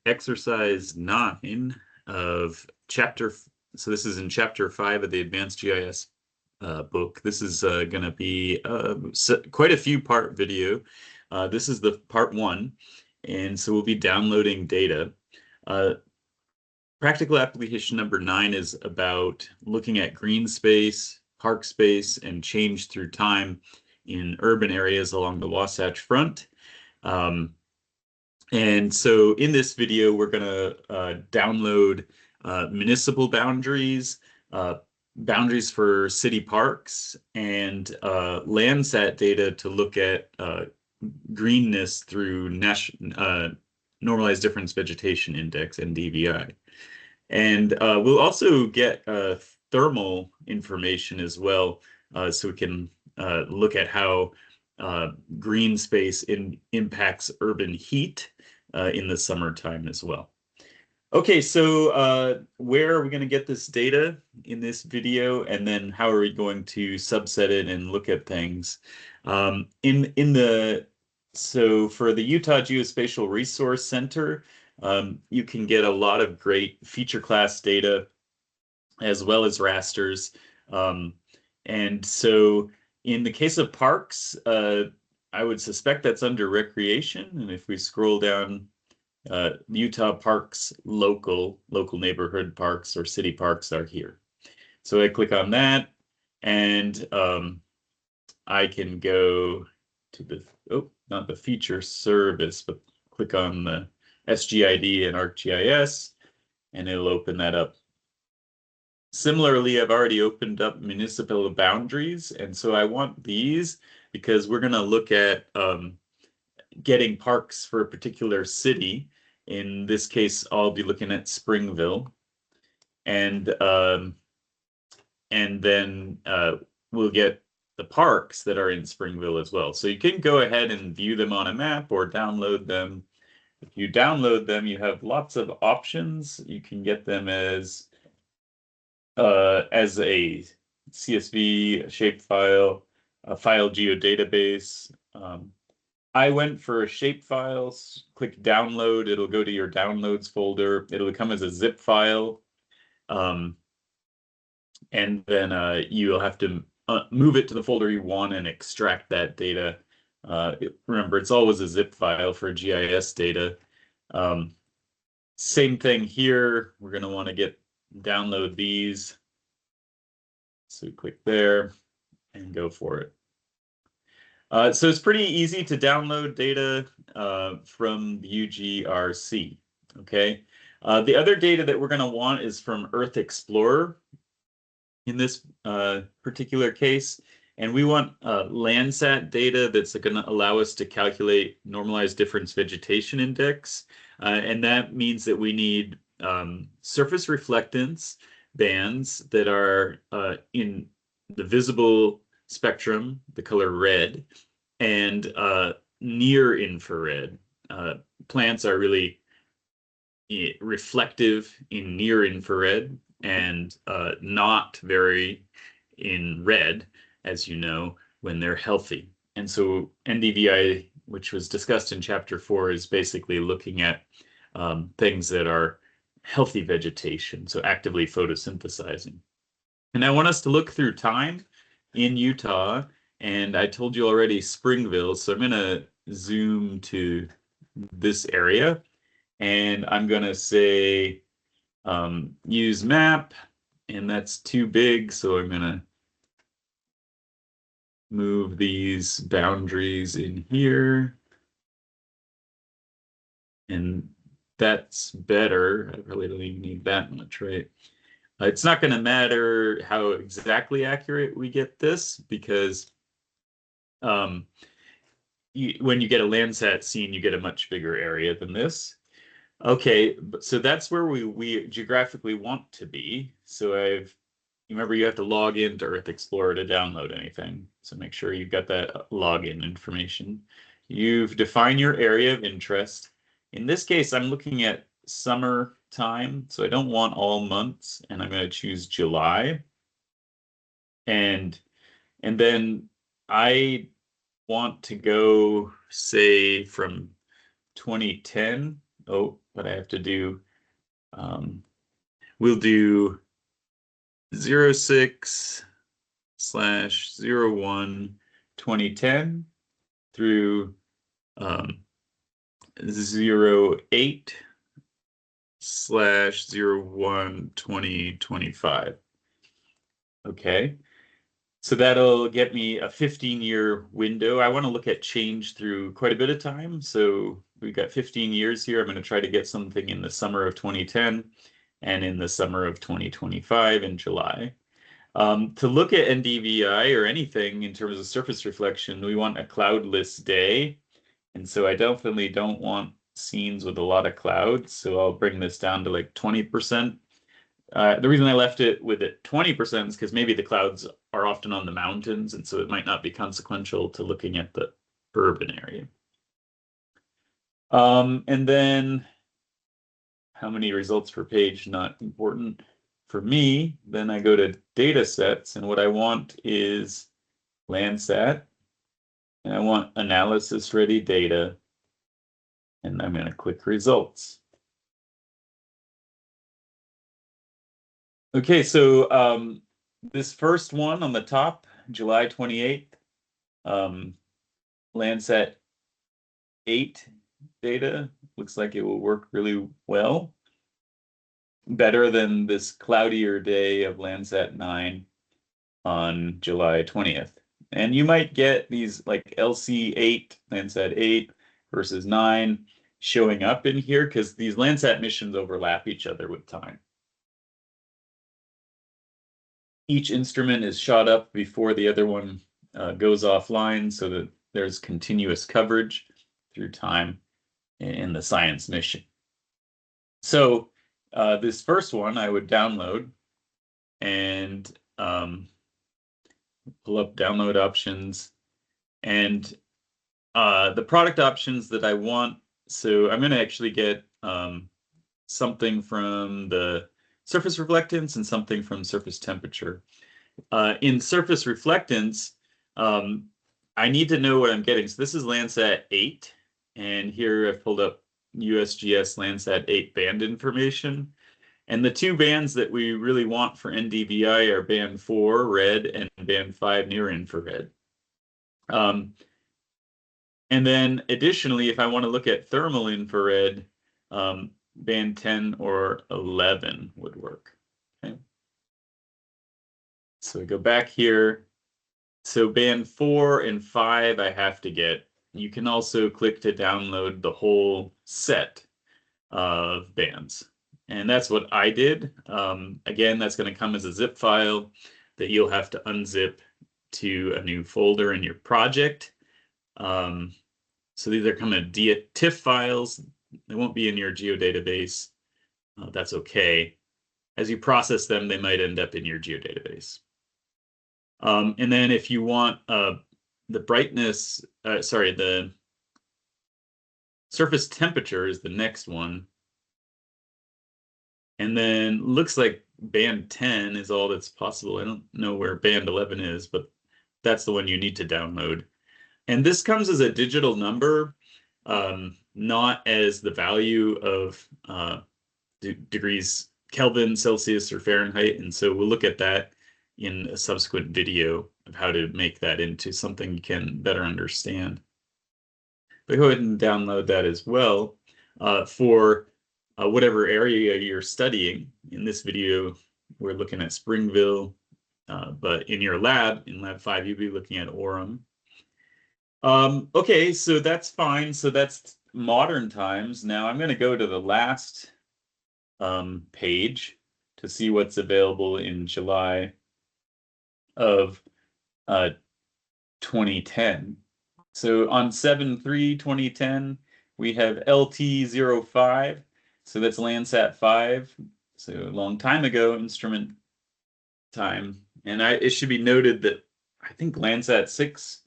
exercise 9 of chapter. So this is in chapter 5 of the Advanced GIS book. This is going to be quite a few part video. This is the part 1, and so we'll be downloading data. Practical application number 9 is about looking at green space, park space, and change through time in urban areas along the Wasatch Front. And so in this video, we're going to download municipal boundaries, boundaries for city parks, and Landsat data to look at greenness through Normalized Difference Vegetation Index, NDVI. And we'll also get thermal information as well, so we can look at how green space impacts urban heat in the summertime as well. Okay, so where are we going to get this data in this video, and then how are we going to subset it and look at things? So for the Utah Geospatial Resource Center, you can get a lot of great feature class data as well as rasters. And so in the case of parks, I would suspect that's under recreation. And if we scroll down, Utah Parks local neighborhood parks or city parks are here. So I click on that, and I can go to the, not the feature service, but click on the SGID and ArcGIS, and it'll open that up. Similarly, I've already opened up municipal boundaries, and so I want these because we're going to look at getting parks for a particular city. In this case, I'll be looking at Springville, and then we'll get the parks that are in Springville as well. So you can go ahead and view them on a map or download them. If you download them, you have lots of options. You can get them as a CSV, a shapefile, a file geodatabase. I went for shapefiles. Click download. It'll go to your downloads folder. It'll come as a zip file. And then you'll have to move it to the folder you want and extract that data. Remember, it's always a zip file for GIS data. Same thing here. We're going to want to download these. So click there and go for it. So it's pretty easy to download data from UGRC. Okay. The other data that we're going to want is from Earth Explorer in this particular case. And we want Landsat data that's going to allow us to calculate normalized difference vegetation index. And that means that we need surface reflectance bands that are in the visible spectrum, the color red, and near infrared. Plants are really reflective in near infrared and not very in red, as you know, when they're healthy. And so NDVI, which was discussed in chapter 4, is basically looking at things that are healthy vegetation, so actively photosynthesizing. And I want us to look through time in Utah, and I told you already Springville, so I'm going to zoom to this area, and I'm going to say use map, and that's too big, so I'm going to move these boundaries in here, and that's better. I really don't even need that much, right? It's not going to matter how exactly accurate we get this, because when you get a Landsat scene, you get a much bigger area than this. Okay, so that's where we geographically want to be. So remember, you have to log into Earth Explorer to download anything. So make sure you've got that login information. You've defined your area of interest. In this case, I'm looking at summer time, so I don't want all months, and I'm going to choose July. And then I want to go, say, from 2010 but I have to do, we'll do 06/01/2010 through 08/01/2025. Okay, so that'll get me a 15-year window. I want to look at change through quite a bit of time. So we've got 15 years here. I'm going to try to get something in the summer of 2010 and in the summer of 2025 in July. To look at NDVI or anything in terms of surface reflection, we want a cloudless day. And so I definitely don't want scenes with a lot of clouds. So I'll bring this down to like 20%. The reason I left it with it 20% is because maybe the clouds are often on the mountains, and so it might not be consequential to looking at the urban area. And then how many results per page, not important for me. Then I go to data sets, and what I want is Landsat, and I want analysis ready data, and I'm going to click results. Okay, so this first one on the top, July 28th, Landsat 8 data looks like it will work really well. Better than this cloudier day of Landsat 9 on July 20th. And you might get these like LC8, Landsat 8 versus 9 showing up in here because these Landsat missions overlap each other with time. Each instrument is shot up before the other one goes offline so that there's continuous coverage through time in the science mission. So this first one I would download and pull up download options and the product options that I want. So I'm going to actually get something from the surface reflectance and something from surface temperature. In surface reflectance, I need to know what I'm getting. So this is Landsat 8, and here I've pulled up USGS Landsat 8 band information. And the two bands that we really want for NDVI are band 4, red, and band 5, near infrared. And then additionally, if I want to look at thermal infrared, band 10 or 11 would work. Okay. So I go back here. So band 4 and 5 I have to get. You can also click to download the whole set of bands. And that's what I did. Again, that's going to come as a zip file that you'll have to unzip to a new folder in your project. So these are kind of TIFF files. They won't be in your geodatabase. That's okay. As you process them, they might end up in your geodatabase. And then if you want the brightness, the surface temperature is the next one. And then looks like band 10 is all that's possible. I don't know where band 11 is, but that's the one you need to download. And this comes as a digital number, not as the value of degrees Kelvin, Celsius, or Fahrenheit. And so we'll look at that in a subsequent video of how to make that into something you can better understand. But go ahead and download that as well for whatever area you're studying. In this video, we're looking at Springville, but in your lab, in Lab 5, you'll be looking at Orem. Okay, so that's fine. So that's modern times. Now I'm going to go to the last page to see what's available in July of 2010. So on 7/3/2010, we have LT05. So that's Landsat 5. So a long time ago, instrument time. And it should be noted that I think Landsat 6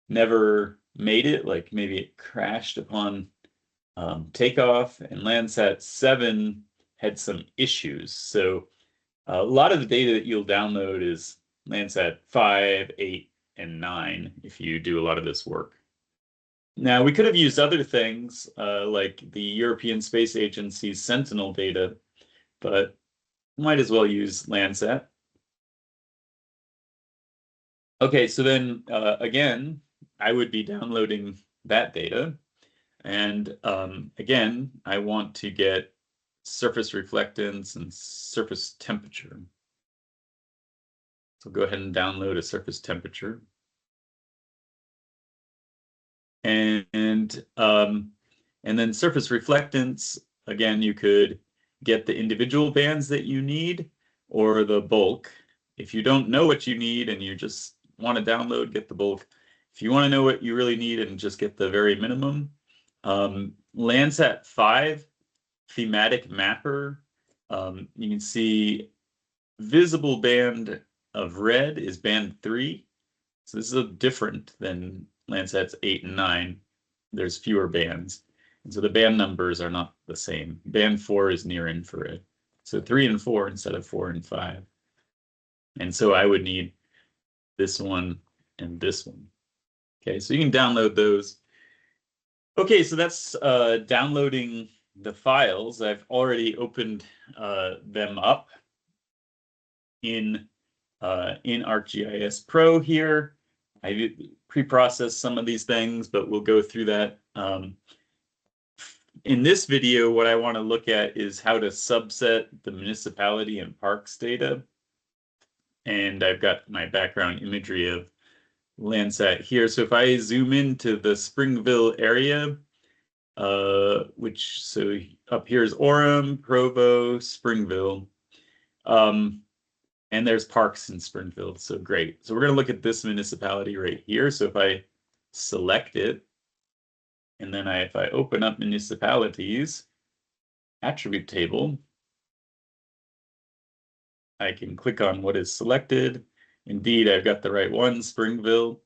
never made it, like maybe it crashed upon takeoff, and Landsat 7 had some issues. So a lot of the data that you'll download is Landsat 5, 8, and 9 if you do a lot of this work. Now, we could have used other things like the European Space Agency's Sentinel data, but might as well use Landsat. Okay, so then again, I would be downloading that data. And again, I want to get surface reflectance and surface temperature. So go ahead and download a surface temperature. And then surface reflectance, again, you could get the individual bands that you need or the bulk. If you don't know what you need and you just want to download, get the bulk. If you want to know what you really need and just get the very minimum, Landsat 5 thematic mapper, you can see visible band of red is band 3. So this is different than Landsat's 8 and 9. There's fewer bands. And so the band numbers are not the same. Band 4 is near infrared. So 3 and 4 instead of 4 and 5. And so I would need this one and this one. Okay, so you can download those. Okay, so that's downloading the files. I've already opened them up in ArcGIS Pro here. I pre-processed some of these things, but we'll go through that. In this video, what I want to look at is how to subset the municipality and parks data. And I've got my background imagery of Landsat here. So if I zoom into the Springville area, so up here is Orem, Provo, Springville. And there's parks in Springfield, so great. So we're going to look at this municipality right here. So if I select it, and then if I open up municipalities, attribute table, I can click on what is selected. Indeed, I've got the right one, Springville.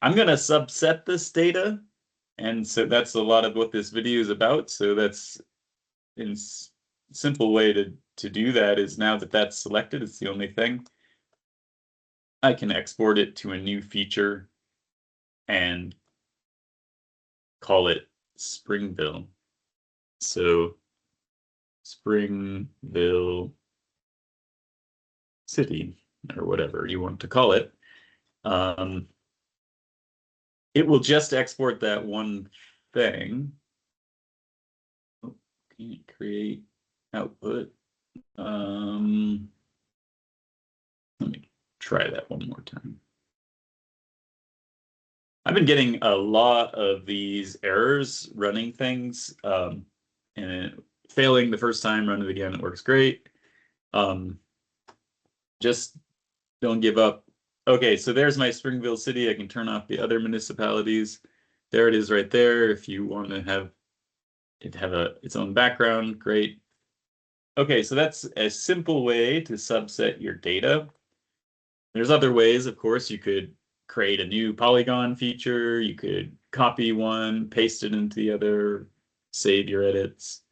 I'm going to subset this data. And so that's a lot of what this video is about. So that's in simple way to do that is now that that's selected, it's the only thing. I can export it to a new feature and call it Springville. So Springville City, or whatever you want to call it. It will just export that one thing. Oh, can't create output. Let me try that one more time. I've been getting a lot of these errors running things, and failing the first time, run it again, it works great. Just don't give up. Okay, so there's my Springville City. I can turn off the other municipalities. There it is right there. If you want to have it have its own background, great. Okay, so that's a simple way to subset your data. There's other ways, of course. You could create a new polygon feature. You could copy one, paste it into the other, save your edits.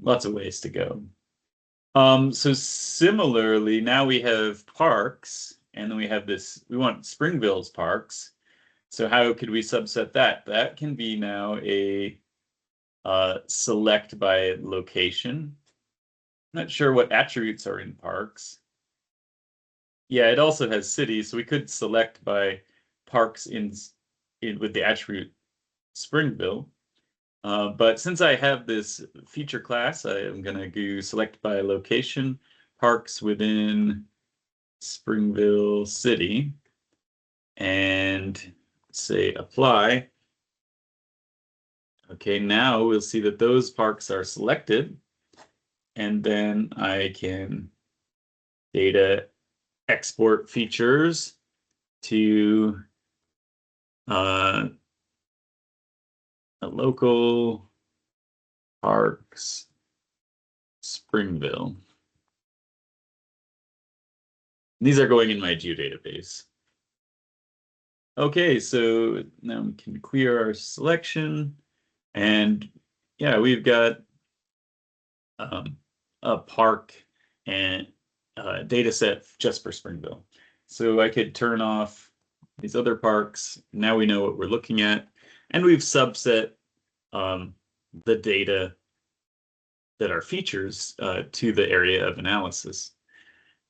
Lots of ways to go. So similarly, now we have parks, and then we have this, we want Springville's parks. So how could we subset that? That can be now a select by location. I'm not sure what attributes are in parks. Yeah, it also has cities, so we could select by parks in with the attribute Springville. But since I have this feature class, I am going to do select by location parks within Springville City and say apply. Okay, now we'll see that those parks are selected, and then I can data export features to a local parks Springville. These are going in my geodatabase. Okay, so now we can clear our selection, and yeah, we've got a park and data set just for Springville. So I could turn off these other parks. Now we know what we're looking at. and we've subset the data that are features to the area of analysis.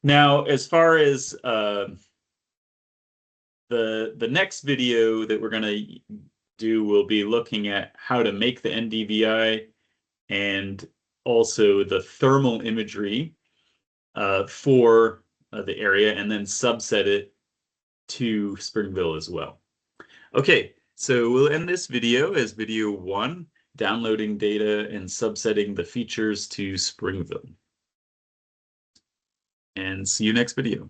Now, as far as the next video that we're going to do, will be looking at how to make the NDVI and also the thermal imagery for the area, and then subset it to Springville as well. Okay, so we'll end this video as video 1, downloading data and subsetting the features to Springville. And see you next video.